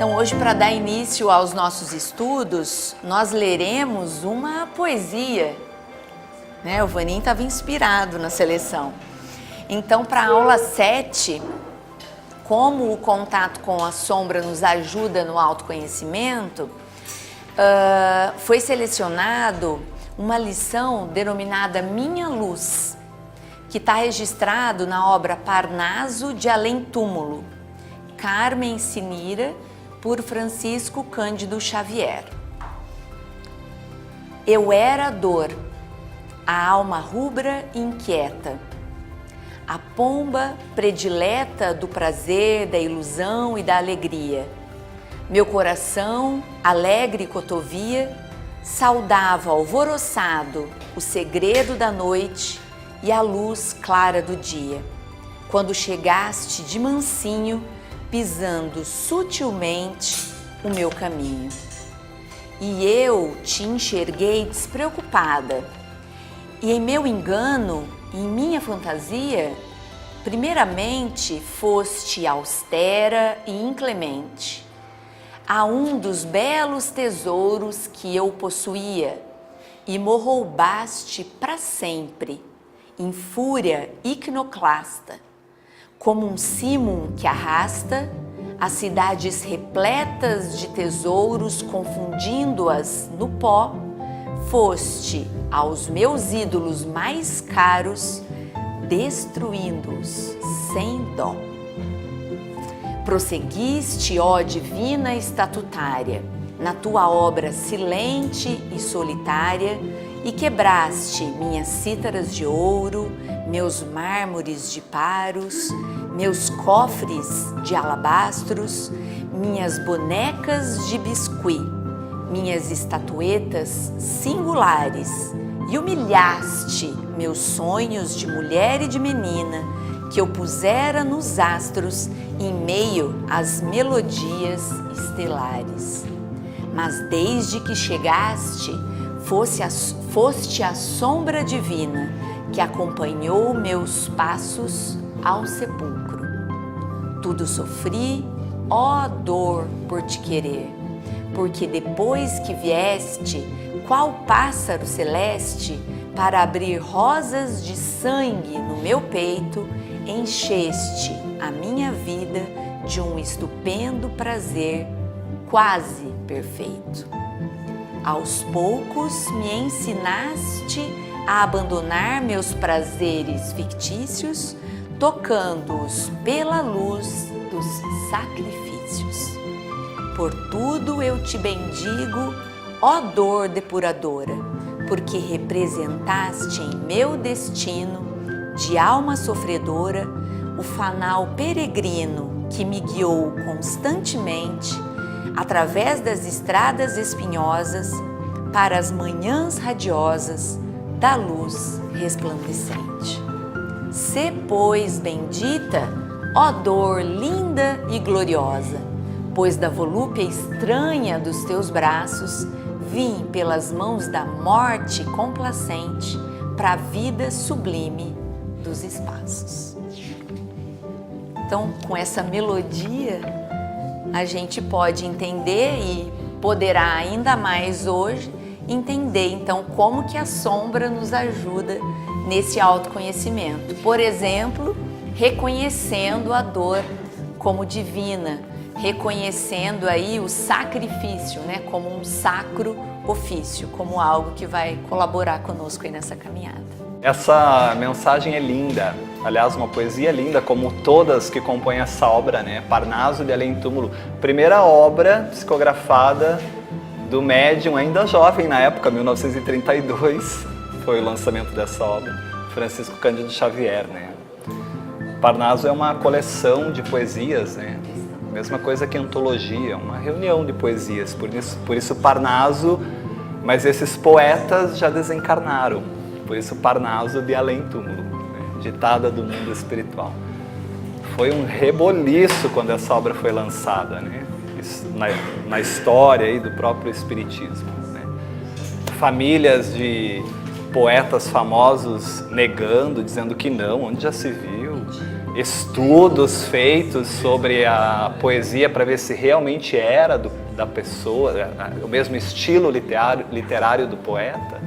Então hoje, para dar início aos nossos estudos, nós leremos uma poesia, né? O Vaninho estava inspirado na seleção. Então, para a aula 7, como o contato com a sombra nos ajuda no autoconhecimento, foi selecionado uma lição denominada Minha Luz, que está registrado na obra Parnaso de Além Túmulo, Carmen Sinira, por Francisco Cândido Xavier. Eu era a dor, a alma rubra e inquieta, a pomba predileta do prazer, da ilusão e da alegria. Meu coração, alegre cotovia, saudava alvoroçado o segredo da noite e a luz clara do dia, quando chegaste de mansinho, pisando sutilmente o meu caminho. E eu te enxerguei despreocupada, e em meu engano, em minha fantasia, primeiramente foste austera e inclemente a um dos belos tesouros que eu possuía, e mo roubaste para sempre, em fúria iconoclasta, como um símum que arrasta as cidades repletas de tesouros, confundindo-as no pó, foste aos meus ídolos mais caros, destruindo-os sem dó. Prosseguiste, ó divina estatutária, na tua obra silente e solitária, e quebraste minhas cítaras de ouro, meus mármores de paros, meus cofres de alabastros, minhas bonecas de biscuit, minhas estatuetas singulares, e humilhaste meus sonhos de mulher e de menina, que eu pusera nos astros em meio às melodias estelares. Mas desde que chegaste, foste a sombra divina que acompanhou meus passos ao sepulcro. Tudo sofri, ó dor, por te querer, porque depois que vieste, qual pássaro celeste, para abrir rosas de sangue no meu peito, encheste a minha vida de um estupendo prazer quase perfeito. Aos poucos me ensinaste a abandonar meus prazeres fictícios, tocando-os pela luz dos sacrifícios. Por tudo eu te bendigo, ó dor depuradora, porque representaste em meu destino de alma sofredora o fanal peregrino que me guiou constantemente através das estradas espinhosas para as manhãs radiosas da luz resplandecente. Sê, pois, bendita, ó dor linda e gloriosa, pois da volúpia estranha dos teus braços vim pelas mãos da morte complacente para a vida sublime dos espaços. Então, com essa melodia, a gente pode entender e poderá ainda mais hoje entender, então, como que a sombra nos ajuda nesse autoconhecimento. Por exemplo, reconhecendo a dor como divina, reconhecendo aí o sacrifício, né, como um sacro ofício, como algo que vai colaborar conosco aí nessa caminhada. Essa mensagem é linda, aliás, uma poesia linda, como todas que compõem essa obra, né? Parnaso de Além Túmulo, primeira obra psicografada do médium ainda jovem na época, 1932, foi o lançamento dessa obra, Francisco Cândido Xavier, né? Parnaso é uma coleção de poesias, né? Mesma coisa que antologia, uma reunião de poesias, por isso Parnaso, mas esses poetas já desencarnaram, por isso Parnaso de Além Túmulo, né? Ditada do mundo espiritual. Foi um reboliço quando essa obra foi lançada, né? Na história aí do próprio espiritismo, né? Famílias de poetas famosos negando, dizendo que não, onde já se viu, estudos feitos sobre a poesia para ver se realmente era da pessoa, o mesmo estilo literário do poeta,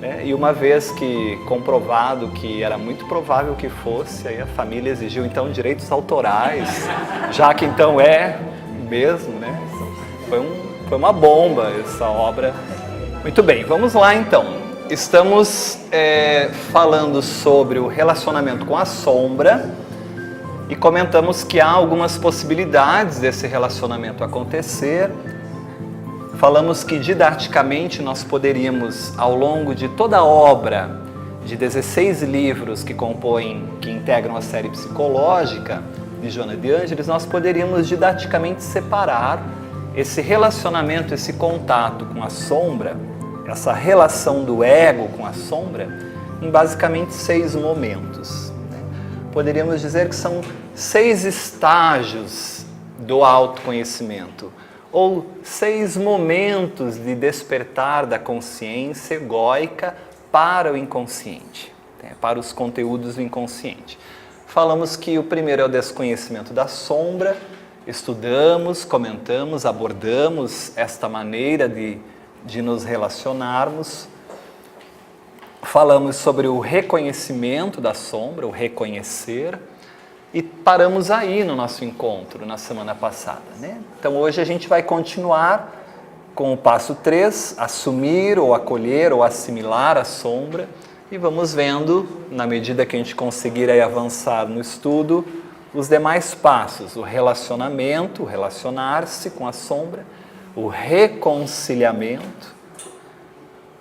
né? E uma vez que comprovado que era muito provável que fosse, aí a família exigiu então direitos autorais, já que então é mesmo, né? Foi uma bomba essa obra. Muito bem, vamos lá então. Estamos falando sobre o relacionamento com a sombra e comentamos que há algumas possibilidades desse relacionamento acontecer. Falamos que didaticamente nós poderíamos, ao longo de toda a obra de 16 livros que integram a série psicológica de Joana de Ângelis, nós poderíamos didaticamente separar esse relacionamento, esse contato com a sombra, essa relação do ego com a sombra, em basicamente 6 momentos. Poderíamos dizer que são 6 estágios do autoconhecimento, ou 6 momentos de despertar da consciência egóica para o inconsciente, para os conteúdos do inconsciente. Falamos que o primeiro é o desconhecimento da sombra, estudamos, comentamos, abordamos esta maneira de nos relacionarmos. Falamos sobre o reconhecimento da sombra, o reconhecer, e paramos aí no nosso encontro na semana passada, né? Então hoje a gente vai continuar com o passo 3, assumir ou acolher ou assimilar a sombra, e vamos vendo, na medida que a gente conseguir aí avançar no estudo, os demais passos: o relacionamento, o relacionar-se com a sombra, o reconciliamento,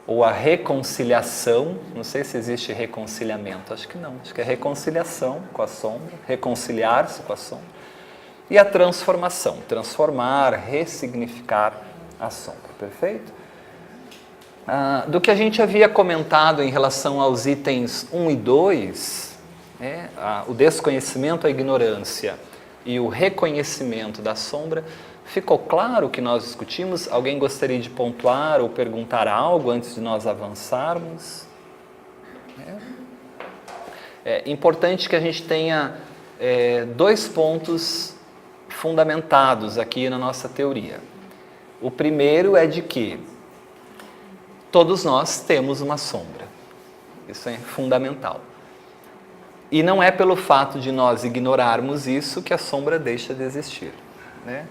ou a reconciliação. Não sei se existe reconciliamento, acho que não, acho que é reconciliação com a sombra, reconciliar-se com a sombra, e a transformação, transformar, ressignificar a sombra, perfeito? Do que a gente havia comentado em relação aos itens 1 e 2, o desconhecimento, a ignorância e o reconhecimento da sombra, ficou claro o que nós discutimos? Alguém gostaria de pontuar ou perguntar algo antes de nós avançarmos? É importante que a gente tenha 2 pontos fundamentados aqui na nossa teoria. O primeiro é de que todos nós temos uma sombra. Isso é fundamental. E não é pelo fato de nós ignorarmos isso que a sombra deixa de existir, né?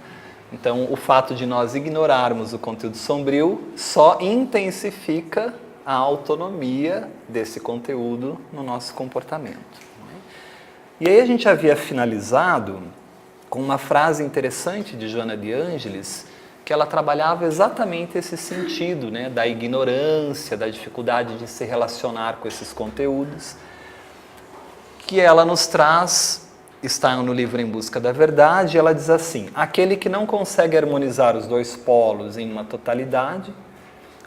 Então, o fato de nós ignorarmos o conteúdo sombrio só intensifica a autonomia desse conteúdo no nosso comportamento. E aí a gente havia finalizado com uma frase interessante de Joana de Ângelis, que ela trabalhava exatamente esse sentido, né, da ignorância, da dificuldade de se relacionar com esses conteúdos, que ela nos traz, está no livro Em Busca da Verdade. Ela diz assim: aquele que não consegue harmonizar os 2 polos em uma totalidade,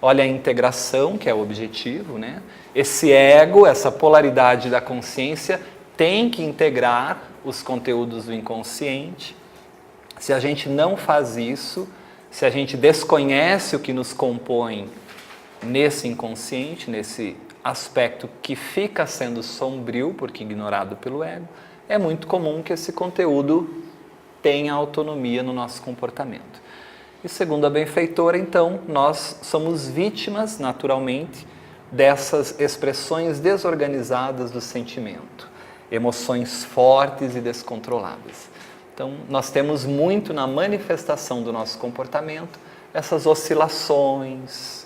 olha a integração, que é o objetivo, né? Esse ego, essa polaridade da consciência, tem que integrar os conteúdos do inconsciente. Se a gente não faz isso, se a gente desconhece o que nos compõe nesse inconsciente, nesse aspecto que fica sendo sombrio, porque ignorado pelo ego, é muito comum que esse conteúdo tenha autonomia no nosso comportamento. E segundo a benfeitora, então, nós somos vítimas, naturalmente, dessas expressões desorganizadas do sentimento, emoções fortes e descontroladas. Então, nós temos muito na manifestação do nosso comportamento essas oscilações,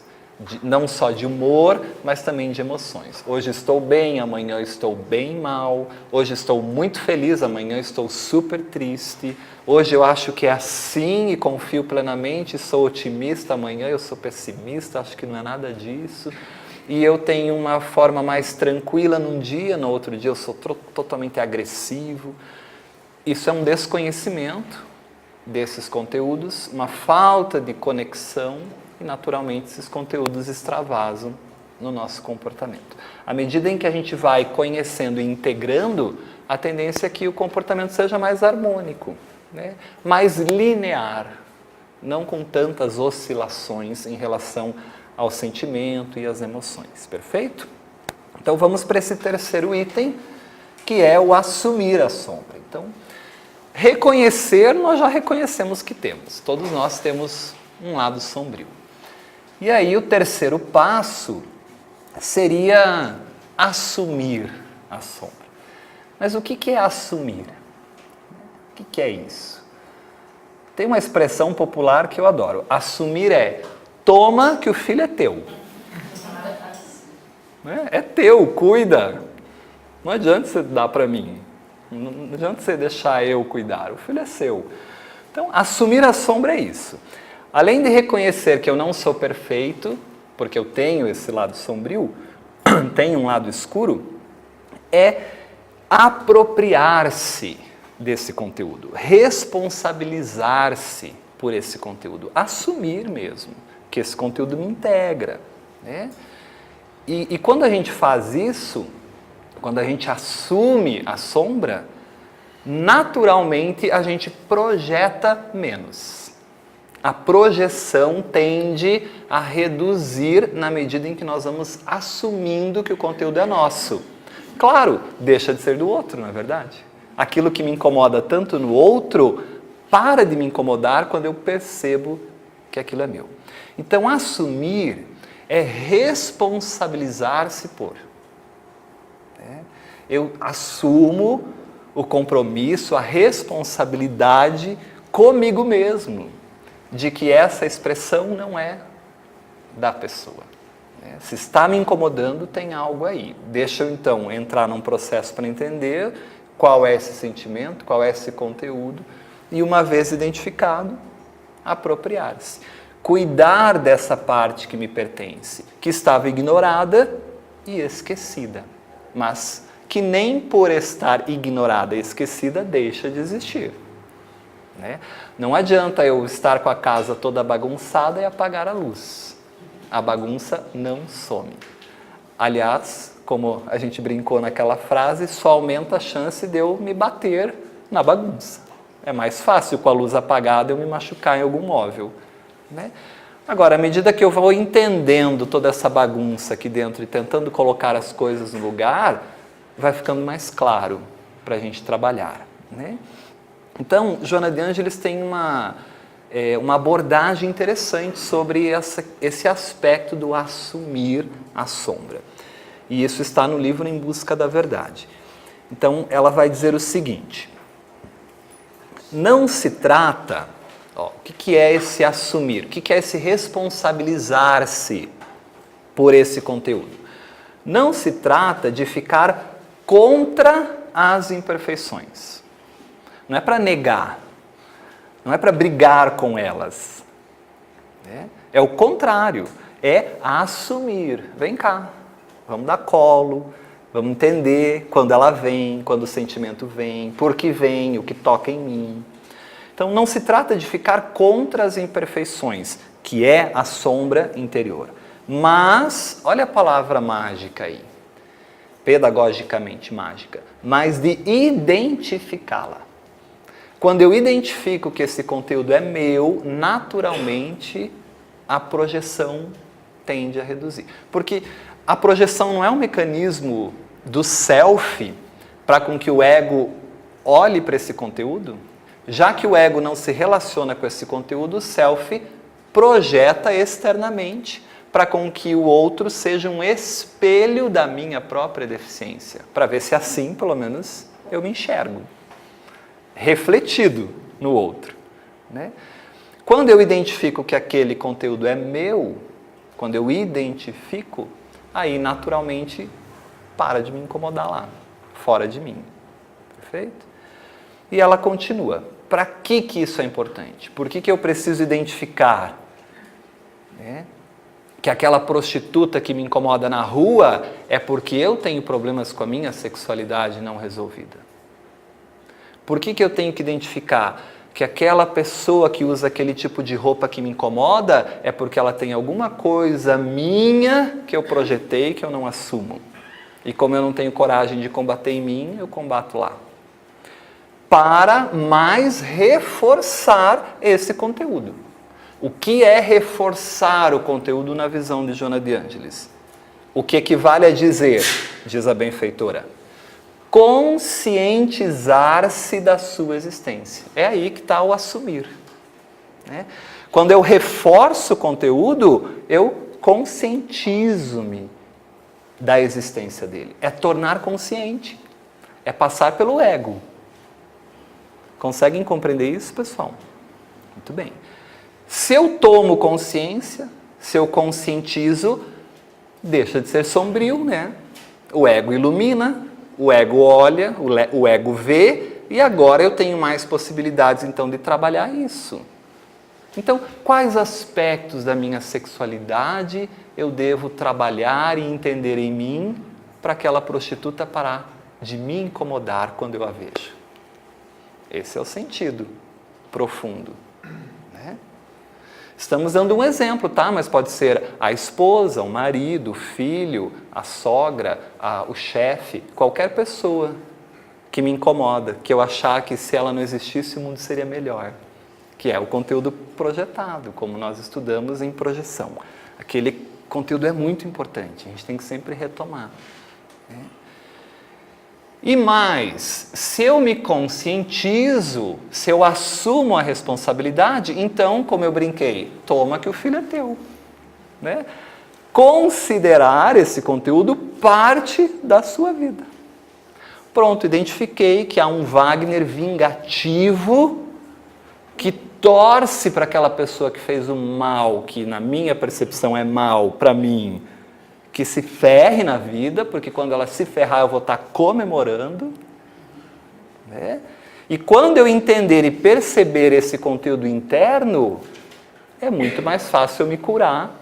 não só de humor, mas também de emoções. Hoje estou bem, amanhã estou bem mal. Hoje estou muito feliz, amanhã estou super triste. Hoje eu acho que é assim e confio plenamente, sou otimista, amanhã eu sou pessimista, acho que não é nada disso. E eu tenho uma forma mais tranquila num dia, no outro dia eu sou totalmente agressivo. Isso é um desconhecimento desses conteúdos, uma falta de conexão, e naturalmente esses conteúdos extravasam no nosso comportamento. À medida em que a gente vai conhecendo e integrando, a tendência é que o comportamento seja mais harmônico, né? Mais linear, não com tantas oscilações em relação ao sentimento e às emoções. Perfeito? Então vamos para esse terceiro item, que é o assumir a sombra. Então, reconhecer, nós já reconhecemos que temos. Todos nós temos um lado sombrio. E aí o terceiro passo seria assumir a sombra. Mas o que é assumir? O que é isso? Tem uma expressão popular que eu adoro. Assumir é: toma que o filho é teu. É teu, cuida. Não adianta você dar para mim. Não adianta você deixar eu cuidar. O filho é seu. Então, assumir a sombra é isso. Além de reconhecer que eu não sou perfeito, porque eu tenho esse lado sombrio, tenho um lado escuro, é apropriar-se desse conteúdo, responsabilizar-se por esse conteúdo, assumir mesmo que esse conteúdo me integra, né? E quando a gente faz isso, quando a gente assume a sombra, naturalmente a gente projeta menos. A projeção tende a reduzir na medida em que nós vamos assumindo que o conteúdo é nosso. Claro, deixa de ser do outro, não é verdade? Aquilo que me incomoda tanto no outro, para de me incomodar quando eu percebo que aquilo é meu. Então, assumir é responsabilizar-se por. Eu assumo o compromisso, a responsabilidade comigo mesmo, de que essa expressão não é da pessoa. Se está me incomodando, tem algo aí. Deixa eu, então, entrar num processo para entender qual é esse sentimento, qual é esse conteúdo, e uma vez identificado, apropriar-se. Cuidar dessa parte que me pertence, que estava ignorada e esquecida, mas que nem por estar ignorada e esquecida deixa de existir. Né? Não adianta eu estar com a casa toda bagunçada e apagar a luz. A bagunça não some. Aliás, como a gente brincou naquela frase, só aumenta a chance de eu me bater na bagunça. É mais fácil com a luz apagada eu me machucar em algum móvel. Né? Agora, à medida que eu vou entendendo toda essa bagunça aqui dentro e tentando colocar as coisas no lugar, vai ficando mais claro para a gente trabalhar. Né? Então, Joana de Ângeles tem uma abordagem interessante sobre esse aspecto do assumir a sombra. E isso está no livro Em Busca da Verdade. Então, ela vai dizer o seguinte: não se trata, o que é esse assumir? O que é esse responsabilizar-se por esse conteúdo? Não se trata de ficar contra as imperfeições. Não é para negar, não é para brigar com elas. É o contrário, é assumir. Vem cá, vamos dar colo, vamos entender quando ela vem, quando o sentimento vem, por que vem, o que toca em mim. Então não se trata de ficar contra as imperfeições, que é a sombra interior. Mas, olha a palavra mágica aí, pedagogicamente mágica, mas de identificá-la. Quando eu identifico que esse conteúdo é meu, naturalmente a projeção tende a reduzir. Porque a projeção não é um mecanismo do self para com que o ego olhe para esse conteúdo. Já que o ego não se relaciona com esse conteúdo, o self projeta externamente para com que o outro seja um espelho da minha própria deficiência, para ver se assim, pelo menos, eu me enxergo refletido no outro. Né? Quando eu identifico que aquele conteúdo é meu, quando eu identifico, aí naturalmente para de me incomodar lá, fora de mim. Perfeito? E ela continua. Para que isso é importante? Por que eu preciso identificar? Que aquela prostituta que me incomoda na rua é porque eu tenho problemas com a minha sexualidade não resolvida. Por que eu tenho que identificar que aquela pessoa que usa aquele tipo de roupa que me incomoda é porque ela tem alguma coisa minha que eu projetei que eu não assumo. E como eu não tenho coragem de combater em mim, eu combato lá. Para mais reforçar esse conteúdo. O que é reforçar o conteúdo na visão de Joana de Ângeles? O que equivale a dizer, diz a benfeitora, conscientizar-se da sua existência. É aí que está o assumir, né? Quando eu reforço o conteúdo, eu conscientizo-me da existência dele. É tornar consciente. É passar pelo ego. Conseguem compreender isso, pessoal? Muito bem. Se eu tomo consciência, se eu conscientizo, deixa de ser sombrio, né? O ego ilumina, o ego olha, o ego vê, e agora eu tenho mais possibilidades, então, de trabalhar isso. Então, quais aspectos da minha sexualidade eu devo trabalhar e entender em mim para aquela prostituta parar de me incomodar quando eu a vejo? Esse é o sentido profundo, né? Estamos dando um exemplo, tá? Mas pode ser a esposa, o marido, o filho, a sogra, o chefe, qualquer pessoa que me incomoda, que eu achar que se ela não existisse o mundo seria melhor. Que é o conteúdo projetado, como nós estudamos em projeção. Aquele conteúdo é muito importante, a gente tem que sempre retomar, né? E mais, se eu me conscientizo, se eu assumo a responsabilidade, então, como eu brinquei, toma que o filho é teu, né? Considerar esse conteúdo parte da sua vida. Pronto, identifiquei que há um Wagner vingativo que torce para aquela pessoa que fez o mal, que na minha percepção é mal para mim, que se ferre na vida, porque quando ela se ferrar eu vou estar comemorando, né? E quando eu entender e perceber esse conteúdo interno, é muito mais fácil eu me curar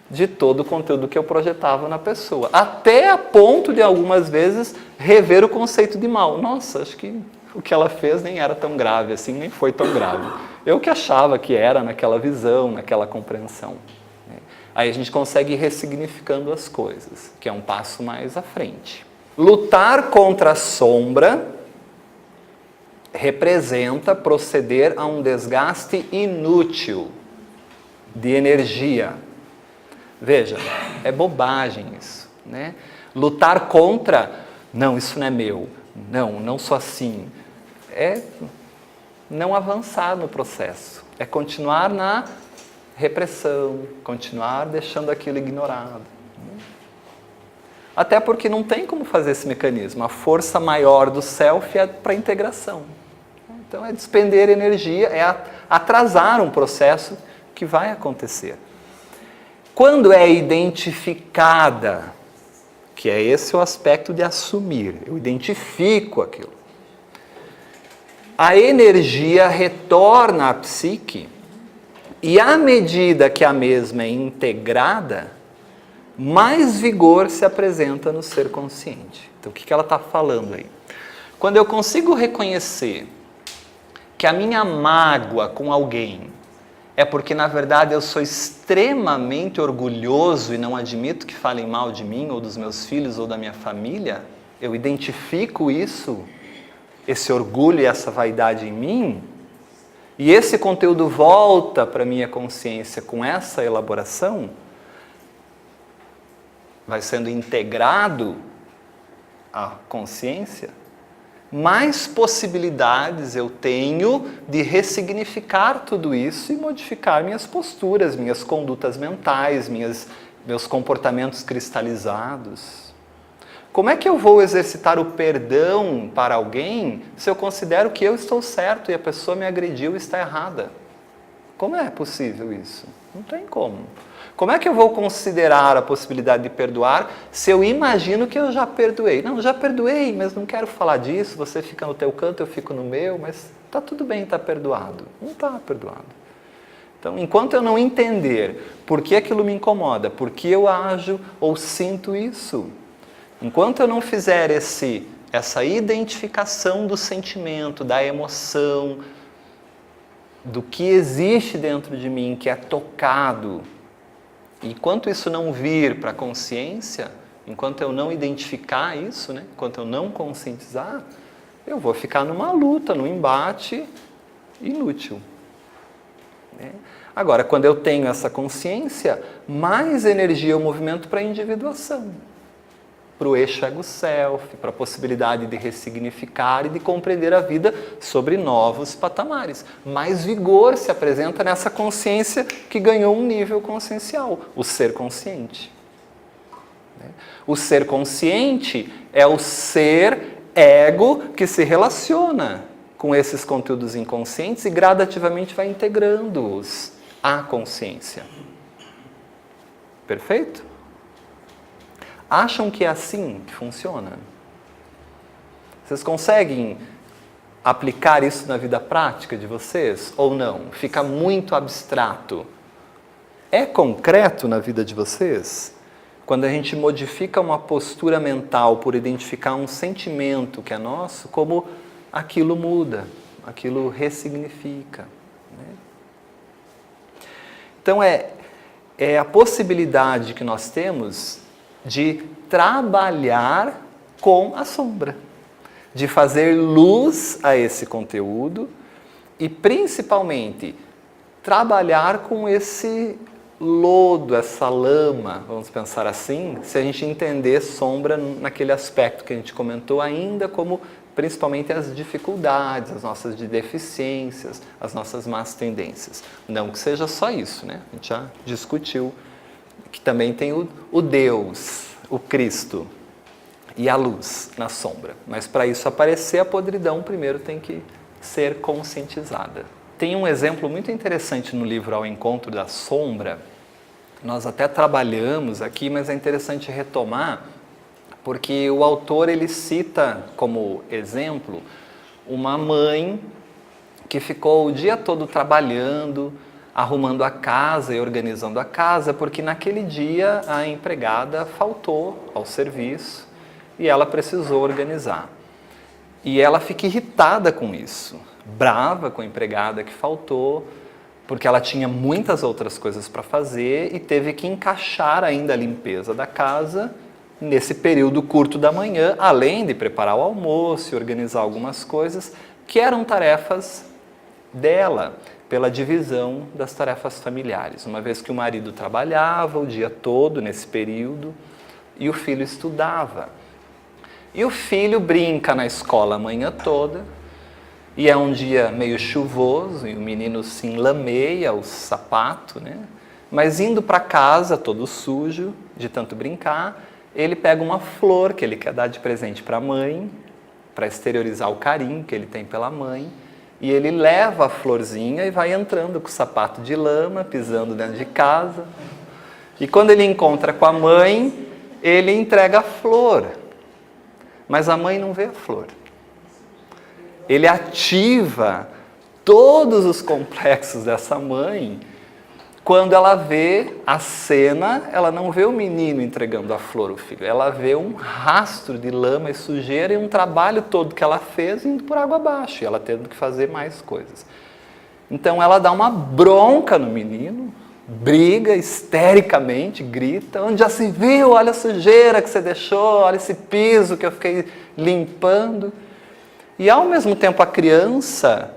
de todo o conteúdo que eu projetava na pessoa. Até a ponto de algumas vezes rever o conceito de mal. Nossa, acho que o que ela fez nem era tão grave assim, nem foi tão grave. Eu que achava que era naquela visão, naquela compreensão. Aí a gente consegue ir ressignificando as coisas, que é um passo mais à frente. Lutar contra a sombra representa proceder a um desgaste inútil de energia. Veja, é bobagem isso, né? Lutar contra, não, isso não é meu, não sou assim, é não avançar no processo, é continuar na repressão, continuar deixando aquilo ignorado. Até porque não tem como fazer esse mecanismo. A força maior do self é para a integração. Então é despender energia, é atrasar um processo que vai acontecer. Quando é identificada, que é esse o aspecto de assumir, eu identifico aquilo. A energia retorna à psique e à medida que a mesma é integrada, mais vigor se apresenta no ser consciente. Então, o que ela está falando aí? Quando eu consigo reconhecer que a minha mágoa com alguém é porque, na verdade, eu sou extremamente orgulhoso e não admito que falem mal de mim, ou dos meus filhos, ou da minha família, eu identifico isso, esse orgulho e essa vaidade em mim, e esse conteúdo volta para a minha consciência com essa elaboração, vai sendo integrado à consciência, mais possibilidades eu tenho de ressignificar tudo isso e modificar minhas posturas, minhas condutas mentais, meus comportamentos cristalizados. Como é que eu vou exercitar o perdão para alguém se eu considero que eu estou certo e a pessoa me agrediu e está errada? Como é possível isso? Não tem como. Como é que eu vou considerar a possibilidade de perdoar se eu imagino que eu já perdoei? Não, já perdoei, mas não quero falar disso, você fica no teu canto, eu fico no meu, mas está tudo bem, está perdoado. Não está perdoado. Então, enquanto eu não entender por que aquilo me incomoda, por que eu ajo ou sinto isso, enquanto eu não fizer essa identificação do sentimento, da emoção, do que existe dentro de mim, que é tocado, enquanto isso não vir para a consciência, enquanto eu não identificar isso, né? Enquanto eu não conscientizar, eu vou ficar numa luta, num embate inútil, né? Agora, quando eu tenho essa consciência, mais energia eu movimento para a individuação. para o eixo ego-self, para a possibilidade de ressignificar e de compreender a vida sobre novos patamares. Mais vigor se apresenta nessa consciência que ganhou um nível consciencial, o ser consciente. O ser consciente é o ser ego que se relaciona com esses conteúdos inconscientes e gradativamente vai integrando-os à consciência. Perfeito? Acham que é assim que funciona? Vocês conseguem aplicar isso na vida prática de vocês ou não? Fica muito abstrato. É concreto na vida de vocês? Quando a gente modifica uma postura mental por identificar um sentimento que é nosso, como aquilo muda, aquilo ressignifica. Né? Então é a possibilidade que nós temos de trabalhar com a sombra, de fazer luz a esse conteúdo e, principalmente, trabalhar com esse lodo, essa lama, vamos pensar assim, se a gente entender sombra naquele aspecto que a gente comentou ainda, como principalmente as dificuldades, as nossas deficiências, as nossas más tendências. Não que seja só isso, né? A gente já discutiu que também tem o Deus, o Cristo e a luz na sombra. Mas para isso aparecer, a podridão primeiro tem que ser conscientizada. Tem um exemplo muito interessante no livro Ao Encontro da Sombra. Nós até trabalhamos aqui, mas é interessante retomar, porque o autor ele cita como exemplo uma mãe que ficou o dia todo trabalhando, arrumando a casa e organizando a casa, porque naquele dia a empregada faltou ao serviço e ela precisou organizar. E ela fica irritada com isso, brava com a empregada que faltou, porque ela tinha muitas outras coisas para fazer e teve que encaixar ainda a limpeza da casa nesse período curto da manhã, além de preparar o almoço e organizar algumas coisas que eram tarefas dela, pela divisão das tarefas familiares. Uma vez que o marido trabalhava o dia todo nesse período e o filho estudava. E o filho brinca na escola a manhã toda, e é um dia meio chuvoso, e o menino se enlameia o sapato, né? Mas indo para casa, todo sujo, de tanto brincar, ele pega uma flor que ele quer dar de presente para a mãe, para exteriorizar o carinho que ele tem pela mãe, e ele leva a florzinha e vai entrando com o sapato de lama, pisando dentro de casa. E quando ele encontra com a mãe, ele entrega a flor. Mas a mãe não vê a flor. Ele ativa todos os complexos dessa mãe. Quando ela vê a cena, ela não vê o menino entregando a flor ao filho. Ela vê um rastro de lama e sujeira e um trabalho todo que ela fez indo por água abaixo. E ela tendo que fazer mais coisas. Então ela dá uma bronca no menino, briga histericamente, grita. Onde já se viu? Olha a sujeira que você deixou, olha esse piso que eu fiquei limpando. E ao mesmo tempo a criança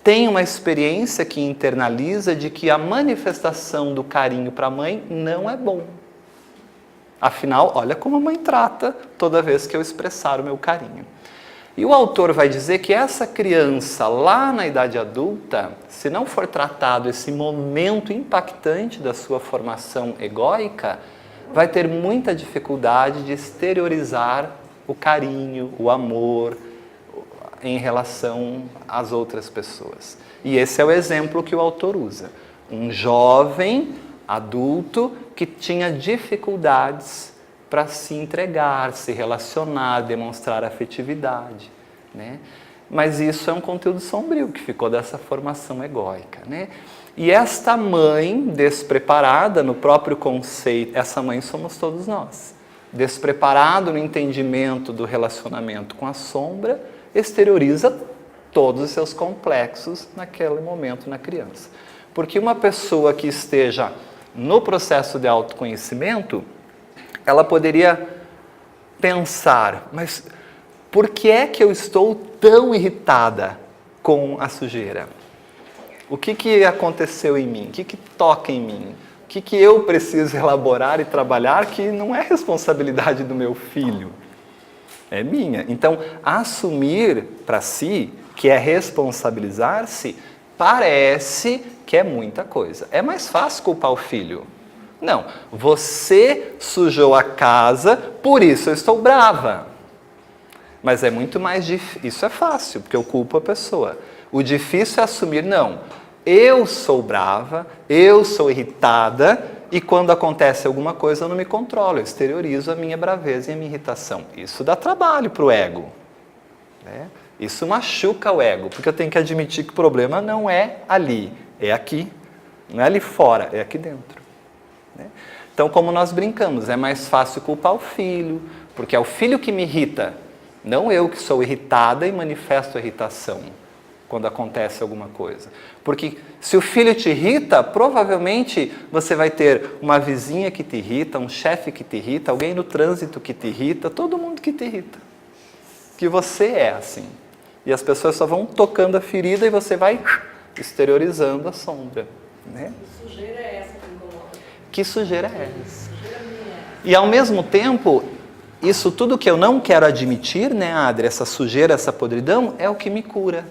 tem uma experiência que internaliza de que a manifestação do carinho para a mãe não é bom. Afinal, olha como a mãe trata toda vez que eu expressar o meu carinho. E o autor vai dizer que essa criança, lá na idade adulta, se não for tratado esse momento impactante da sua formação egóica, vai ter muita dificuldade de exteriorizar o carinho, o amor, em relação às outras pessoas. E esse é o exemplo que o autor usa. Um jovem adulto que tinha dificuldades para se entregar, se relacionar, demonstrar afetividade, né? Mas isso é um conteúdo sombrio que ficou dessa formação egóica, né? E esta mãe despreparada no próprio conceito, essa mãe somos todos nós, despreparado no entendimento do relacionamento com a sombra, exterioriza todos os seus complexos naquele momento na criança. Porque uma pessoa que esteja no processo de autoconhecimento, ela poderia pensar, mas por que é que eu estou tão irritada com a sujeira? O que aconteceu em mim? O que toca em mim? que eu preciso elaborar e trabalhar que não é responsabilidade do meu filho? É minha. Então, assumir para si, que é responsabilizar-se, parece que é muita coisa. É mais fácil culpar o filho. Não, você sujou a casa, por isso eu estou brava. Mas é muito mais difícil. Isso é fácil, porque eu culpo a pessoa. O difícil é assumir, não, eu sou brava, eu sou irritada, e quando acontece alguma coisa eu não me controlo, eu exteriorizo a minha braveza e a minha irritação. Isso dá trabalho para o ego. Né? Isso machuca o ego, porque eu tenho que admitir que o problema não é ali, é aqui. Não é ali fora, é aqui dentro. Né? Então, como nós brincamos, é mais fácil culpar o filho, porque é o filho que me irrita, não eu que sou irritada e manifesto irritação quando acontece alguma coisa. Porque se o filho te irrita, provavelmente você vai ter uma vizinha que te irrita, um chefe que te irrita, alguém no trânsito que te irrita, todo mundo que te irrita. Que você é assim. E as pessoas só vão tocando a ferida e você vai exteriorizando a sombra. Né? Que sujeira é essa que incomoda? Que sujeira é essa? E ao mesmo tempo, isso tudo que eu não quero admitir, né, Adri, essa sujeira, essa podridão, é o que me cura.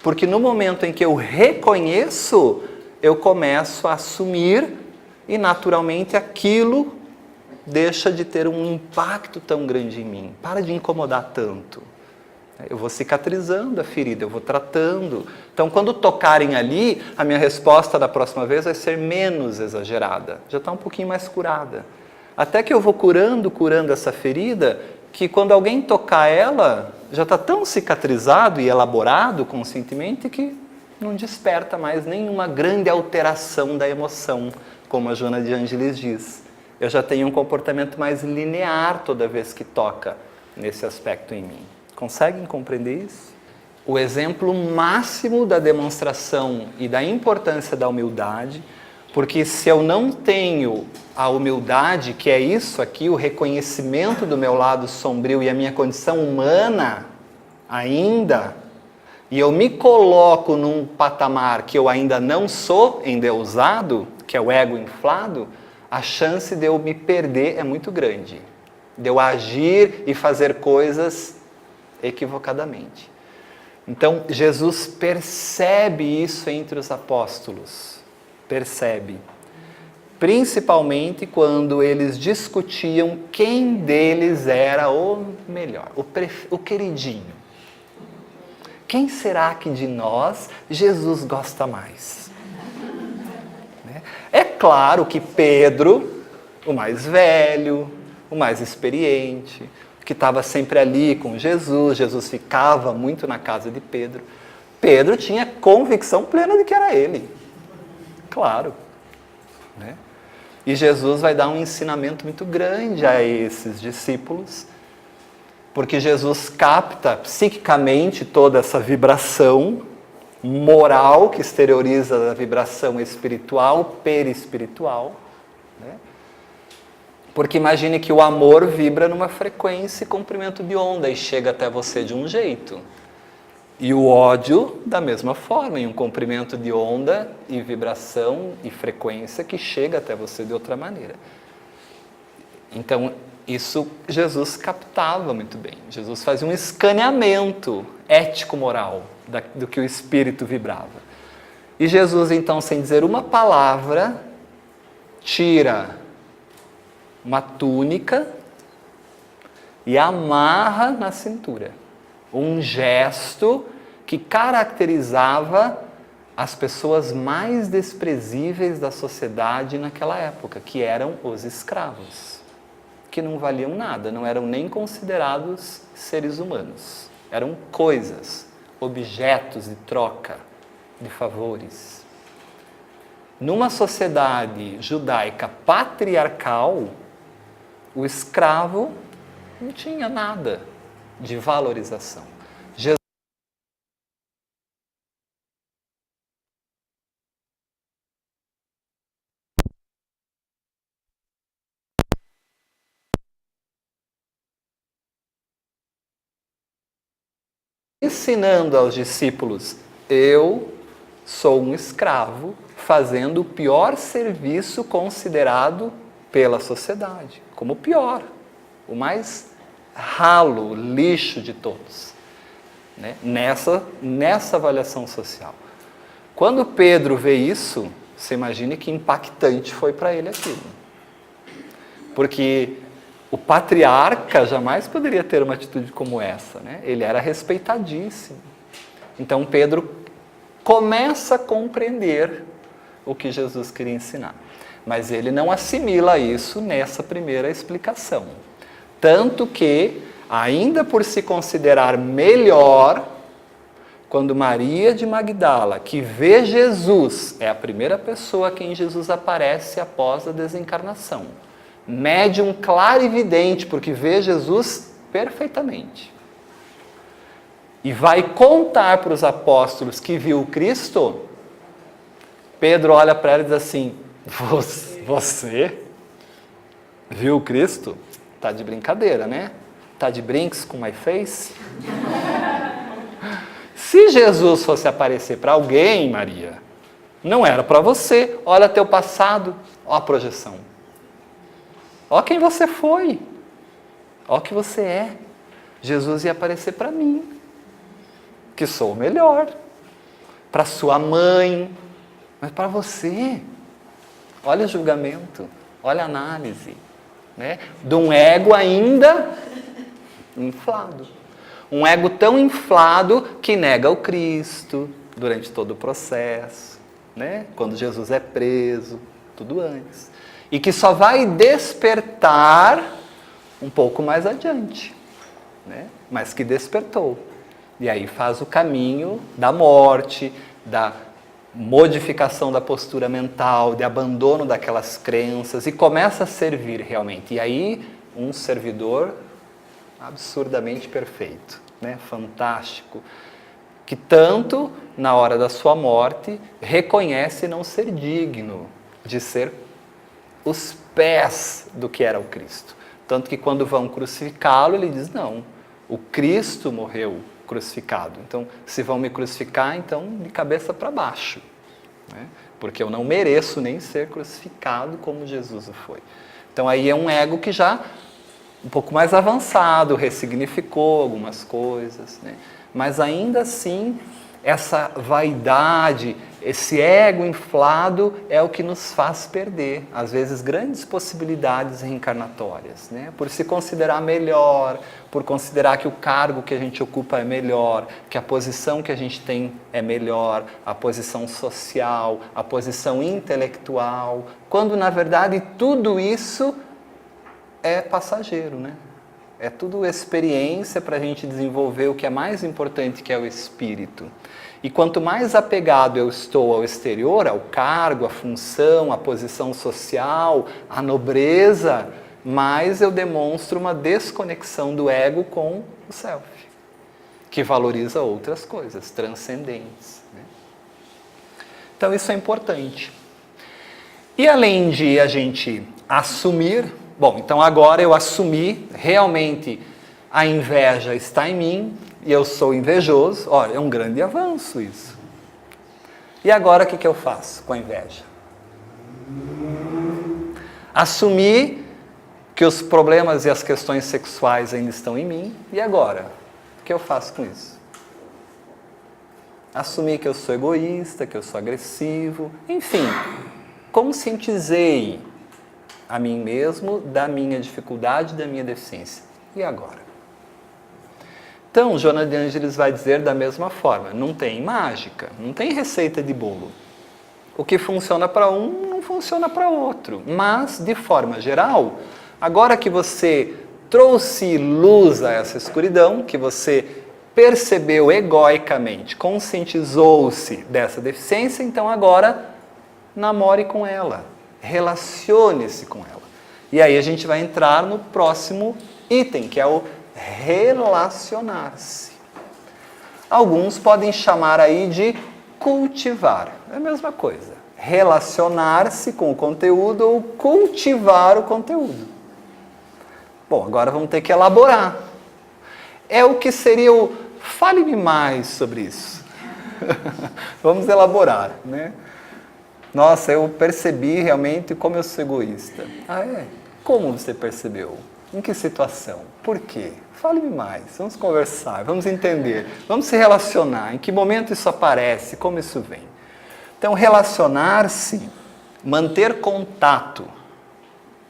Porque no momento em que eu reconheço, eu começo a assumir e naturalmente aquilo deixa de ter um impacto tão grande em mim. Para de incomodar tanto. Eu vou cicatrizando a ferida, eu vou tratando. Então, quando tocarem ali, a minha resposta da próxima vez vai ser menos exagerada. Já está um pouquinho mais curada. Até que eu vou curando essa ferida, que quando alguém tocar ela, já está tão cicatrizado e elaborado conscientemente que não desperta mais nenhuma grande alteração da emoção, como a Joana de Ângeles diz. Eu já tenho um comportamento mais linear toda vez que toca nesse aspecto em mim. Conseguem compreender isso? O exemplo máximo da demonstração e da importância da humildade, porque se eu não tenho a humildade, que é isso aqui, o reconhecimento do meu lado sombrio e a minha condição humana ainda, e eu me coloco num patamar que eu ainda não sou endeusado, que é o ego inflado, a chance de eu me perder é muito grande. De eu agir e fazer coisas equivocadamente. Então, Jesus percebe isso entre os apóstolos. Percebe. Principalmente quando eles discutiam quem deles era o melhor, o queridinho. Quem será que de nós Jesus gosta mais? É claro que Pedro, o mais velho, o mais experiente, que estava sempre ali com Jesus, Jesus ficava muito na casa de Pedro. Pedro tinha convicção plena de que era ele. Claro. Né? E Jesus vai dar um ensinamento muito grande a esses discípulos, porque Jesus capta psiquicamente toda essa vibração moral que exterioriza a vibração espiritual, perispiritual. Né? Porque imagine que o amor vibra numa frequência e comprimento de onda e chega até você de um jeito. E o ódio da mesma forma, em um comprimento de onda e vibração e frequência que chega até você de outra maneira. Então, isso Jesus captava muito bem. Jesus fazia um escaneamento ético-moral do que o espírito vibrava. E Jesus, então, sem dizer uma palavra, tira uma túnica e amarra na cintura. Um gesto que caracterizava as pessoas mais desprezíveis da sociedade naquela época, que eram os escravos, que não valiam nada, não eram nem considerados seres humanos. Eram coisas, objetos de troca, de favores. Numa sociedade judaica patriarcal, o escravo não tinha nada de valorização. Jesus ensinando aos discípulos, eu sou um escravo fazendo o pior serviço considerado pela sociedade, como o pior, o mais ralo, o lixo de todos, né? Nessa avaliação social. Quando Pedro vê isso, você imagine que impactante foi para ele aquilo. Porque o patriarca jamais poderia ter uma atitude como essa, né? Ele era respeitadíssimo. Então Pedro começa a compreender o que Jesus queria ensinar. Mas ele não assimila isso nessa primeira explicação. Tanto que, ainda por se considerar melhor, quando Maria de Magdala, que vê Jesus, é a primeira pessoa a quem Jesus aparece após a desencarnação, médium clarividente, porque vê Jesus perfeitamente, e vai contar para os apóstolos que viu Cristo, Pedro olha para ela e diz assim: você viu Cristo? Tá de brincadeira, né? Tá de brinks com my face? Se Jesus fosse aparecer para alguém, Maria, não era para você. Olha teu passado, ó a projeção. Ó quem você foi. Ó o que você é. Jesus ia aparecer para mim, que sou o melhor. Para sua mãe, mas para você. Olha o julgamento, olha a análise, né? De um ego ainda inflado. Um ego tão inflado que nega o Cristo durante todo o processo, né? Quando Jesus é preso, tudo antes. E que só vai despertar um pouco mais adiante, né? Mas que despertou. E aí faz o caminho da morte, da modificação da postura mental, de abandono daquelas crenças e começa a servir realmente. E aí um servidor absurdamente perfeito, né? Fantástico, que tanto na hora da sua morte reconhece não ser digno de ser os pés do que era o Cristo. Tanto que quando vão crucificá-lo, ele diz: não, o Cristo morreu crucificado. Então, se vão me crucificar, então de cabeça para baixo, né? Porque eu não mereço nem ser crucificado como Jesus o foi. Então aí é um ego que já um pouco mais avançado, ressignificou algumas coisas, né? Mas ainda assim, essa vaidade, esse ego inflado é o que nos faz perder, às vezes, grandes possibilidades reencarnatórias, né? Por se considerar melhor, por considerar que o cargo que a gente ocupa é melhor, que a posição que a gente tem é melhor, a posição social, a posição intelectual, quando, na verdade, tudo isso é passageiro, né? É tudo experiência para a gente desenvolver o que é mais importante, que é o espírito. E quanto mais apegado eu estou ao exterior, ao cargo, à função, à posição social, à nobreza, mais eu demonstro uma desconexão do ego com o self, que valoriza outras coisas transcendentes, né? Então isso é importante. E além de a gente assumir, bom, então agora eu assumi, realmente a inveja está em mim e eu sou invejoso. Olha, é um grande avanço isso. E agora o que eu faço com a inveja? Assumir que os problemas e as questões sexuais ainda estão em mim. E agora? O que eu faço com isso? Assumir que eu sou egoísta, que eu sou agressivo, enfim, conscientizei a mim mesmo da minha dificuldade, da minha deficiência. E agora? Então, Joana de Ângeles vai dizer da mesma forma, não tem mágica, não tem receita de bolo. O que funciona para um, não funciona para outro. Mas, de forma geral, agora que você trouxe luz a essa escuridão, que você percebeu egoicamente, conscientizou-se dessa deficiência, então agora namore com ela, relacione-se com ela. E aí a gente vai entrar no próximo item, que é o relacionar-se. Alguns podem chamar aí de cultivar, é a mesma coisa. Relacionar-se com o conteúdo ou cultivar o conteúdo. Bom, agora vamos ter que elaborar. É o que seria o... Fale-me mais sobre isso. Vamos elaborar, né? Nossa, eu percebi realmente como eu sou egoísta. Ah, é? Como você percebeu? Em que situação? Por quê? Fale-me mais, vamos conversar, vamos entender, vamos se relacionar. Em que momento isso aparece, como isso vem? Então, relacionar-se, manter contato.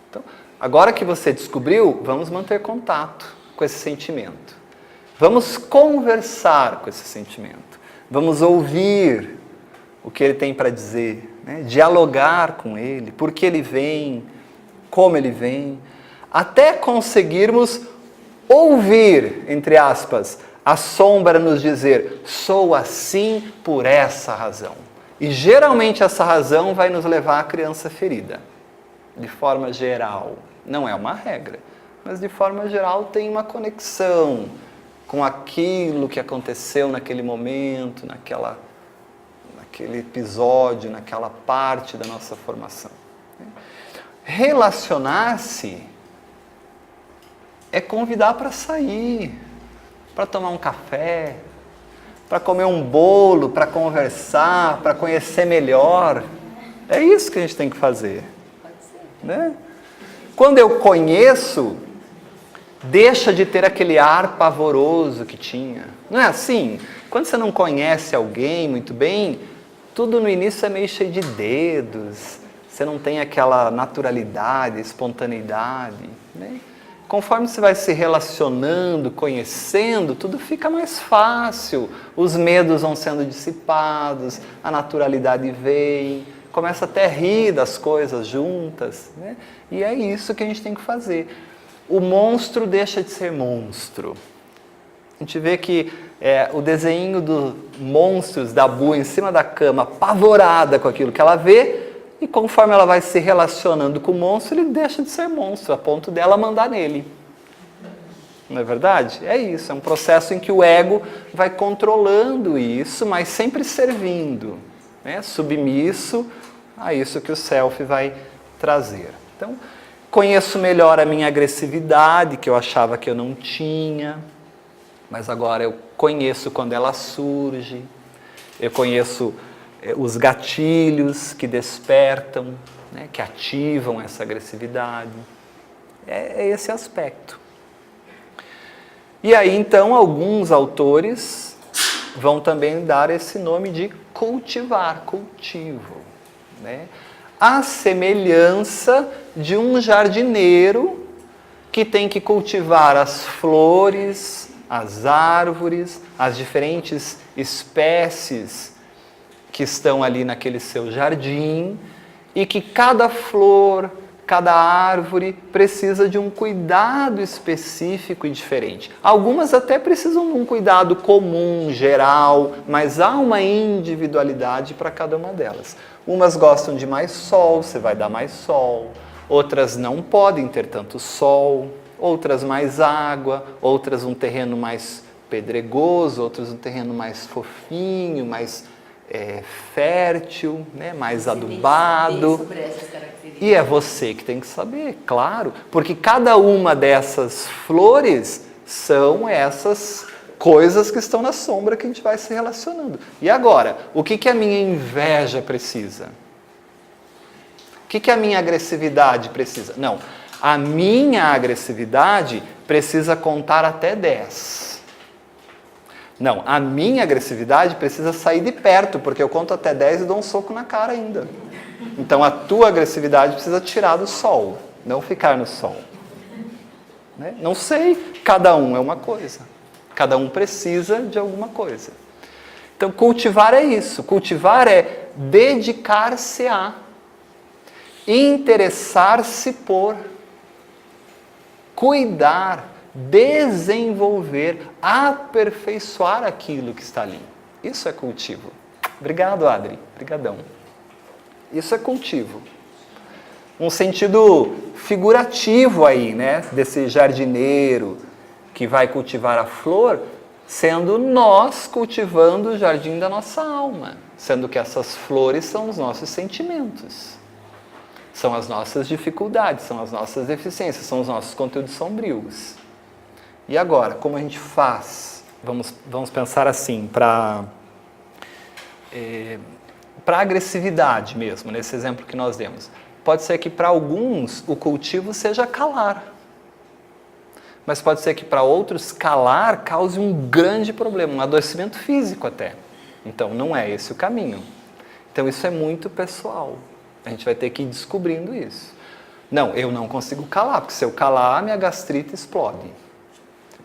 Então, agora que você descobriu, vamos manter contato com esse sentimento. Vamos conversar com esse sentimento. Vamos ouvir o que ele tem para dizer, né? Dialogar com ele, por que ele vem, como ele vem, até conseguirmos ouvir, entre aspas, a sombra nos dizer, sou assim por essa razão. E geralmente essa razão vai nos levar à criança ferida, de forma geral. Não é uma regra, mas de forma geral tem uma conexão com aquilo que aconteceu naquele momento, naquele episódio, naquela parte da nossa formação. Relacionar-se é convidar para sair, para tomar um café, para comer um bolo, para conversar, para conhecer melhor. É isso que a gente tem que fazer. Né? Quando eu conheço, deixa de ter aquele ar pavoroso que tinha. Não é assim? Quando você não conhece alguém muito bem, tudo no início é meio cheio de dedos, você não tem aquela naturalidade, espontaneidade. Né? Conforme você vai se relacionando, conhecendo, tudo fica mais fácil. Os medos vão sendo dissipados, a naturalidade vem, começa até a rir das coisas juntas. Né? E é isso que a gente tem que fazer. O monstro deixa de ser monstro. A gente vê que o desenho dos monstros da Bu em cima da cama, apavorada com aquilo que ela vê, e conforme ela vai se relacionando com o monstro, ele deixa de ser monstro, a ponto dela mandar nele. Não é verdade? É isso, é um processo em que o ego vai controlando isso, mas sempre servindo, né? Submisso a isso que o self vai trazer. Então, conheço melhor a minha agressividade, que eu achava que eu não tinha, mas agora eu conheço quando ela surge, eu conheço os gatilhos que despertam, né, que ativam essa agressividade. É esse aspecto. E aí, então, alguns autores vão também dar esse nome de cultivar, cultivo. Né? A semelhança de um jardineiro que tem que cultivar as flores, as árvores, as diferentes espécies que estão ali naquele seu jardim, e que cada flor, cada árvore precisa de um cuidado específico e diferente. Algumas até precisam de um cuidado comum, geral, mas há uma individualidade para cada uma delas. Umas gostam de mais sol, você vai dar mais sol. Outras não podem ter tanto sol. Outras mais água. Outras um terreno mais pedregoso. Outras um terreno mais fofinho, mais fértil, né, mais adubado. E é você que tem que saber, claro, porque cada uma dessas flores são essas coisas que estão na sombra que a gente vai se relacionando. E agora, o que a minha inveja precisa? O que a minha agressividade precisa? Não, a minha agressividade precisa contar até 10. Não, a minha agressividade precisa sair de perto, porque eu conto até 10 e dou um soco na cara ainda. Então a tua agressividade precisa tirar do sol, não ficar no sol. Né? Não sei, cada um é uma coisa. Cada um precisa de alguma coisa. Então cultivar é isso. Cultivar é dedicar-se a, interessar-se por, cuidar, desenvolver, aperfeiçoar aquilo que está ali. Isso é cultivo. Obrigado, Adri. Obrigadão. Isso é cultivo. Um sentido figurativo aí, né? Desse jardineiro que vai cultivar a flor, sendo nós cultivando o jardim da nossa alma. Sendo que essas flores são os nossos sentimentos. São as nossas dificuldades, são as nossas deficiências, são os nossos conteúdos sombrios. E agora, como a gente faz? Vamos pensar assim, para para agressividade mesmo, nesse exemplo que nós demos. Pode ser que para alguns o cultivo seja calar. Mas pode ser que para outros calar cause um grande problema, um adoecimento físico até. Então não é esse o caminho. Então isso é muito pessoal. A gente vai ter que ir descobrindo isso. Não, eu não consigo calar, porque se eu calar, minha gastrite explode.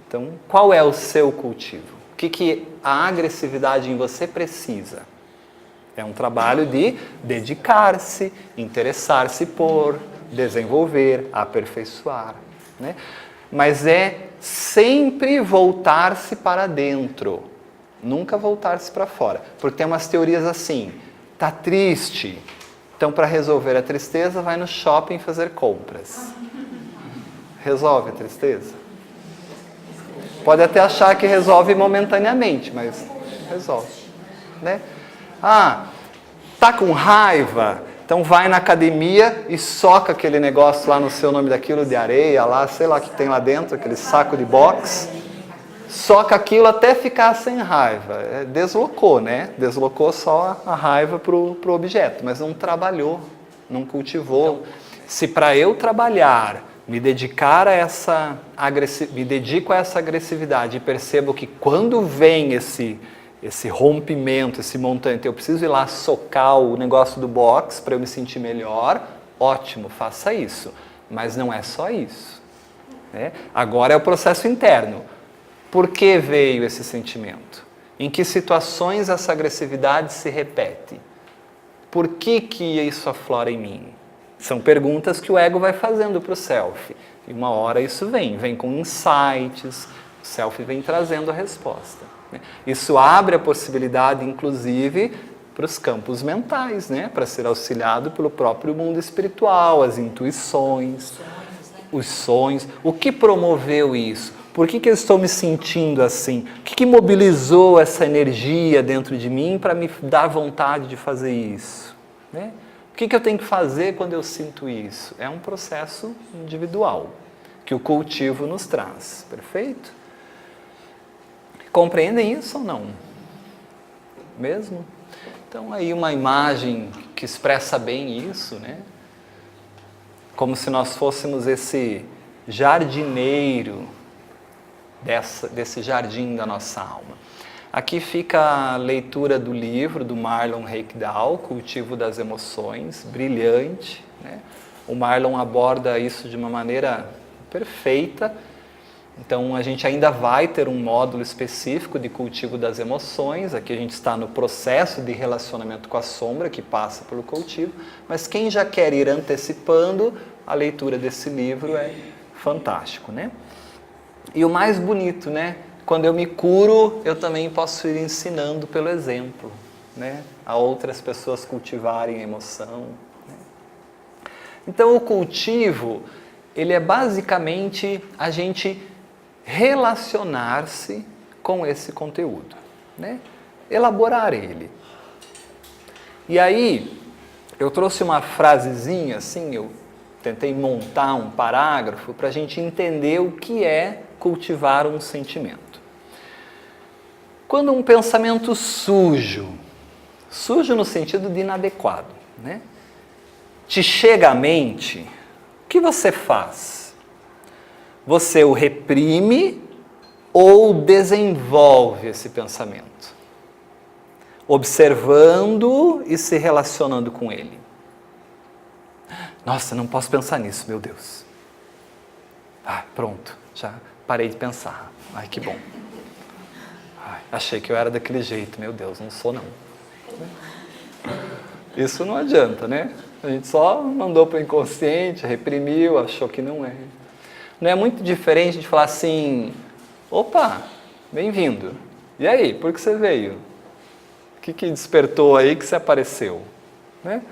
Então, qual é o seu cultivo? O que a agressividade em você precisa? É um trabalho de dedicar-se, interessar-se por, desenvolver, aperfeiçoar, né? Mas é sempre voltar-se para dentro, nunca voltar-se para fora. Porque tem umas teorias assim, tá triste, então para resolver a tristeza vai no shopping fazer compras. Resolve a tristeza? Pode até achar que resolve momentaneamente, mas resolve, né? Ah, tá com raiva? Então vai na academia e soca aquele negócio lá, no seu nome daquilo, de areia lá, sei lá o que tem lá dentro, aquele saco de boxe. Soca aquilo até ficar sem raiva. Deslocou, né? Deslocou só a raiva pro objeto, mas não trabalhou, não cultivou. Se para eu trabalhar, me dedicar a me dedico a essa agressividade e percebo que quando vem esse rompimento, esse montante, eu preciso ir lá socar o negócio do box para eu me sentir melhor, ótimo, faça isso. Mas não é só isso, né? Agora é o processo interno. Por que veio esse sentimento? Em que situações essa agressividade se repete? Por que isso aflora em mim? São perguntas que o ego vai fazendo para o self. E uma hora isso vem com insights, o self vem trazendo a resposta. Isso abre a possibilidade, inclusive, para os campos mentais, né? Para ser auxiliado pelo próprio mundo espiritual, as intuições, os sonhos. O que promoveu isso? Por que eu estou me sentindo assim? O que mobilizou essa energia dentro de mim para me dar vontade de fazer isso? Né? O que eu tenho que fazer quando eu sinto isso? É um processo individual que o cultivo nos traz. Perfeito? Compreendem isso ou não? Mesmo? Então aí uma imagem que expressa bem isso, né? Como se nós fôssemos esse jardineiro desse jardim da nossa alma. Aqui fica a leitura do livro do Marlon Reikdal, Cultivo das Emoções, brilhante, né? O Marlon aborda isso de uma maneira perfeita. Então a gente ainda vai ter um módulo específico de cultivo das emoções. Aqui a gente está no processo de relacionamento com a sombra, que passa pelo cultivo. Mas quem já quer ir antecipando, a leitura desse livro é fantástico, né? E o mais bonito, né? Quando eu me curo, eu também posso ir ensinando pelo exemplo, né? A outras pessoas cultivarem a emoção, né? Então o cultivo, ele é basicamente a gente relacionar-se com esse conteúdo, né? Elaborar ele. E aí, eu trouxe uma frasezinha assim, eu tentei montar um parágrafo para a gente entender o que é cultivar um sentimento. Quando um pensamento sujo no sentido de inadequado, né, te chega à mente, o que você faz? Você o reprime ou desenvolve esse pensamento? Observando e se relacionando com ele. Nossa, não posso pensar nisso, meu Deus. Ah, pronto, já parei de pensar. Ai, que bom. Ai, achei que eu era daquele jeito, meu Deus, não sou não. Isso não adianta, né? A gente só mandou para o inconsciente, reprimiu, achou que não é. Não é muito diferente de falar assim, opa, bem-vindo. E aí, por que você veio? O que despertou aí que você apareceu? Né?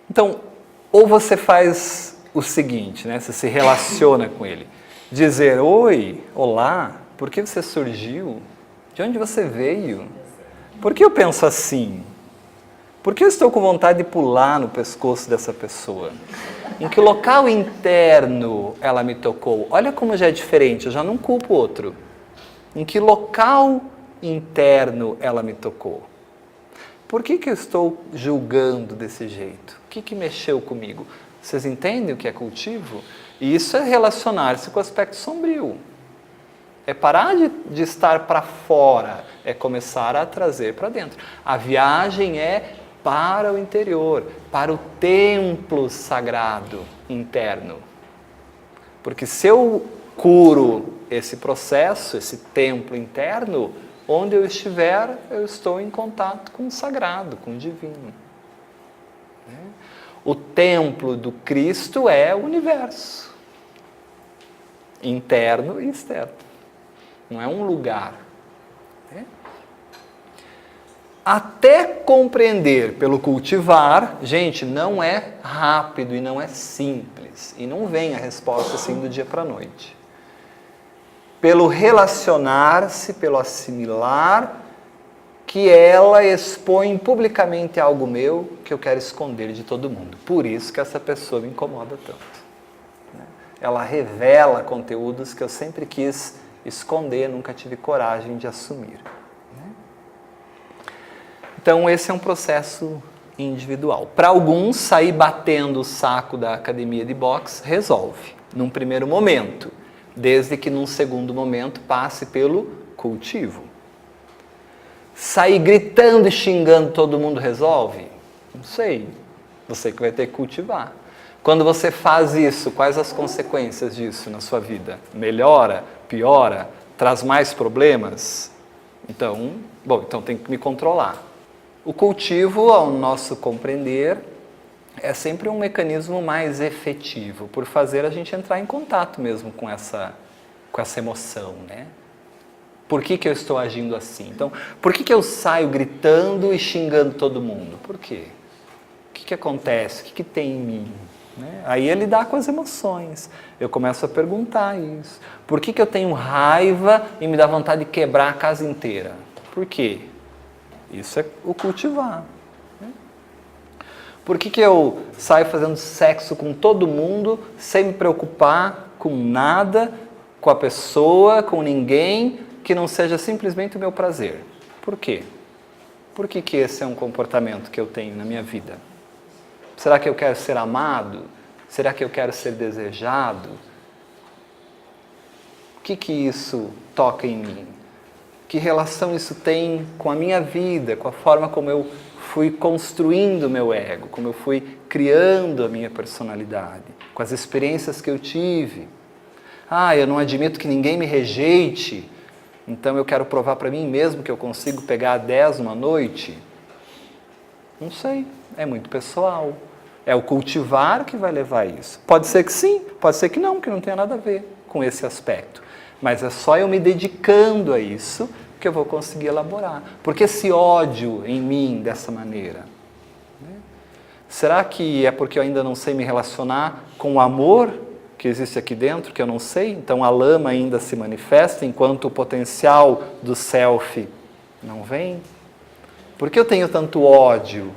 Então, ou você faz o seguinte, né? Você se relaciona com ele. Dizer, oi, olá, por que você surgiu? De onde você veio? Por que eu penso assim? Por que eu estou com vontade de pular no pescoço dessa pessoa? Em que local interno ela me tocou? Olha como já é diferente, eu já não culpo o outro. Em que local interno ela me tocou? Por que eu estou julgando desse jeito? O que mexeu comigo? Vocês entendem o que é cultivo? E isso é relacionar-se com o aspecto sombrio. É parar de estar para fora, é começar a trazer para dentro. A viagem é para o interior, para o templo sagrado interno. Porque se eu curo esse processo, esse templo interno, onde eu estiver, eu estou em contato com o sagrado, com o divino. O templo do Cristo é o universo, interno e externo. Não é um lugar. Até compreender pelo cultivar, gente, não é rápido e não é simples. E não vem a resposta assim do dia para a noite. Pelo relacionar-se, pelo assimilar, que ela expõe publicamente algo meu que eu quero esconder de todo mundo. Por isso que essa pessoa me incomoda tanto. Ela revela conteúdos que eu sempre quis esconder, nunca tive coragem de assumir. Então, esse é um processo individual. Para alguns, sair batendo o saco da academia de boxe resolve, num primeiro momento, desde que num segundo momento passe pelo cultivo. Sair gritando e xingando todo mundo resolve? Não sei. Você que vai ter que cultivar. Quando você faz isso, quais as consequências disso na sua vida? Melhora? Piora? Traz mais problemas? Então tem que me controlar. O cultivo, ao nosso compreender, é sempre um mecanismo mais efetivo, por fazer a gente entrar em contato mesmo com essa emoção, né? Por que eu estou agindo assim? Então, por que eu saio gritando e xingando todo mundo? Por quê? O que acontece? O que tem em mim? Né? Aí é lidar com as emoções. Eu começo a perguntar isso. Por que eu tenho raiva e me dá vontade de quebrar a casa inteira? Por quê? Isso é o cultivar. Né? Por que eu saio fazendo sexo com todo mundo sem me preocupar com nada, com a pessoa, com ninguém, que não seja simplesmente o meu prazer? Por quê? Por que esse é um comportamento que eu tenho na minha vida? Será que eu quero ser amado? Será que eu quero ser desejado? O que isso toca em mim? Que relação isso tem com a minha vida, com a forma como eu fui construindo o meu ego, como eu fui criando a minha personalidade, com as experiências que eu tive? Eu não admito que ninguém me rejeite, então eu quero provar para mim mesmo que eu consigo pegar 10 numa noite? Não sei, é muito pessoal. É o cultivar que vai levar a isso. Pode ser que sim, pode ser que não tenha nada a ver com esse aspecto. Mas é só eu me dedicando a isso que eu vou conseguir elaborar. Por que esse ódio em mim dessa maneira? Será que é porque eu ainda não sei me relacionar com o amor que existe aqui dentro, que eu não sei? Então a lama ainda se manifesta enquanto o potencial do self não vem? Por que eu tenho tanto ódio?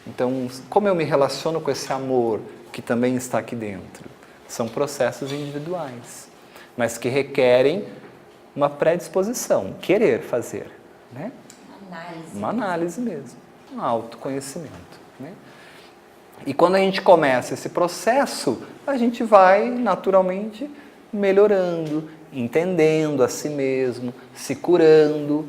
Então, como eu me relaciono com esse amor que também está aqui dentro? São processos individuais, mas que requerem uma predisposição, querer fazer. Né? Uma análise mesmo, um autoconhecimento. Né? E quando a gente começa esse processo, a gente vai naturalmente melhorando, entendendo a si mesmo, se curando,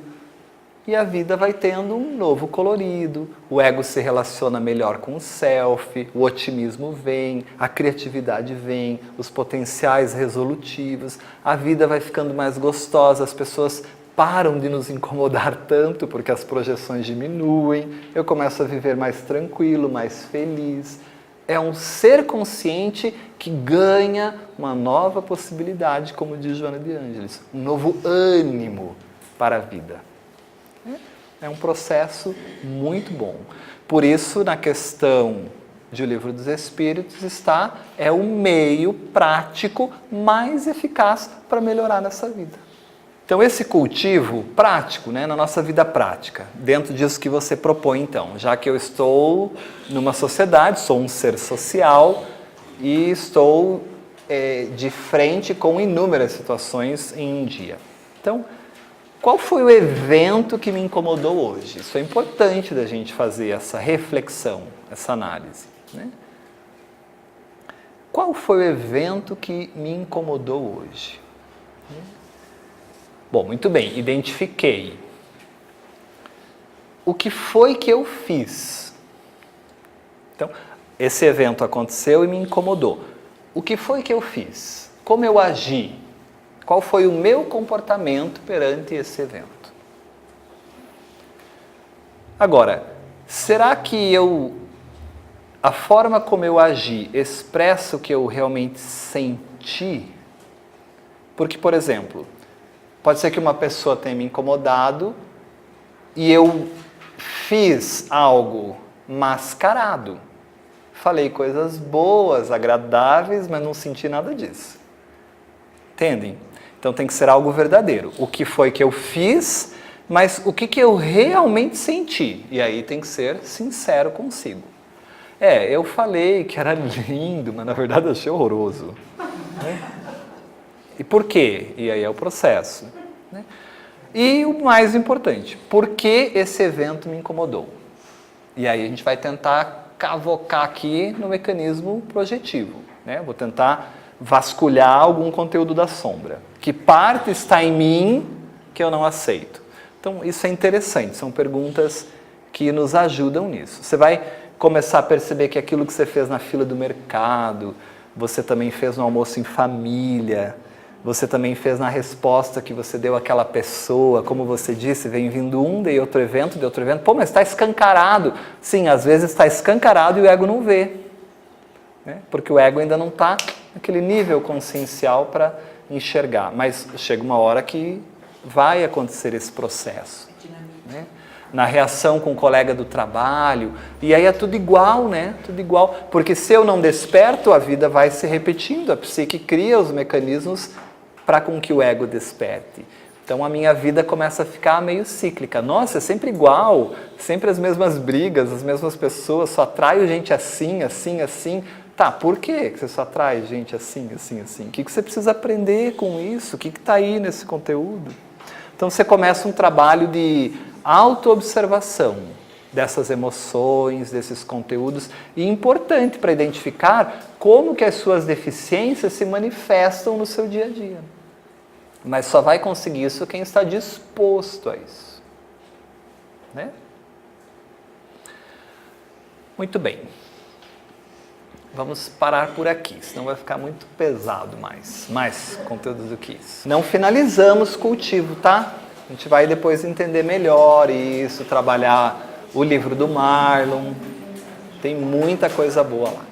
e a vida vai tendo um novo colorido, o ego se relaciona melhor com o self, o otimismo vem, a criatividade vem, os potenciais resolutivos, a vida vai ficando mais gostosa, as pessoas param de nos incomodar tanto porque as projeções diminuem, eu começo a viver mais tranquilo, mais feliz. É um ser consciente que ganha uma nova possibilidade, como diz Joana de Ângeles, um novo ânimo para a vida. É um processo muito bom. Por isso, na questão de O Livro dos Espíritos é o meio prático mais eficaz para melhorar nessa vida. Então, esse cultivo prático, né, na nossa vida prática, dentro disso que você propõe, então, já que eu estou numa sociedade, sou um ser social e estou de frente com inúmeras situações em um dia. Então, Qual foi o evento que me incomodou hoje? Isso é importante da gente fazer essa reflexão, essa análise, né? Qual foi o evento que me incomodou hoje? Bom, muito bem, identifiquei. O que foi que eu fiz? Então, esse evento aconteceu e me incomodou. O que foi que eu fiz? Como eu agi? Qual foi o meu comportamento perante esse evento? Agora, será que a forma como eu agi expressa o que eu realmente senti? Porque, por exemplo, pode ser que uma pessoa tenha me incomodado e eu fiz algo mascarado. Falei coisas boas, agradáveis, mas não senti nada disso. Entendem? Então tem que ser algo verdadeiro. O que foi que eu fiz, mas o que eu realmente senti? E aí tem que ser sincero consigo. Eu falei que era lindo, mas na verdade eu achei horroroso. Né? E por quê? E aí é o processo. Né? E o mais importante, por que esse evento me incomodou? E aí a gente vai tentar cavocar aqui no mecanismo projetivo. Né? Vou tentar vasculhar algum conteúdo da sombra. Que parte está em mim que eu não aceito? Então isso é interessante, são perguntas que nos ajudam nisso. Você vai começar a perceber que aquilo que você fez na fila do mercado, você também fez no almoço em família, você também fez na resposta que você deu àquela pessoa, como você disse, vem vindo de outro evento, pô, mas está escancarado. Sim, às vezes está escancarado e o ego não vê, né? Porque o ego ainda não está naquele nível consciencial para enxergar, mas chega uma hora que vai acontecer esse processo. Né? Na reação com o colega do trabalho, e aí é tudo igual, né? Tudo igual, porque se eu não desperto, a vida vai se repetindo, a psique cria os mecanismos para com que o ego desperte. Então a minha vida começa a ficar meio cíclica. Nossa, é sempre igual, sempre as mesmas brigas, as mesmas pessoas, só atraio gente assim, assim, assim. Tá, por que você só atrai gente assim, assim, assim? O que você precisa aprender com isso? O que está aí nesse conteúdo? Então você começa um trabalho de autoobservação dessas emoções, desses conteúdos, e importante para identificar como que as suas deficiências se manifestam no seu dia a dia. Mas só vai conseguir isso quem está disposto a isso. Né? Muito bem. Vamos parar por aqui, senão vai ficar muito pesado mais conteúdo do que isso. Não finalizamos o cultivo, tá? A gente vai depois entender melhor isso, trabalhar o livro do Marlon. Tem muita coisa boa lá.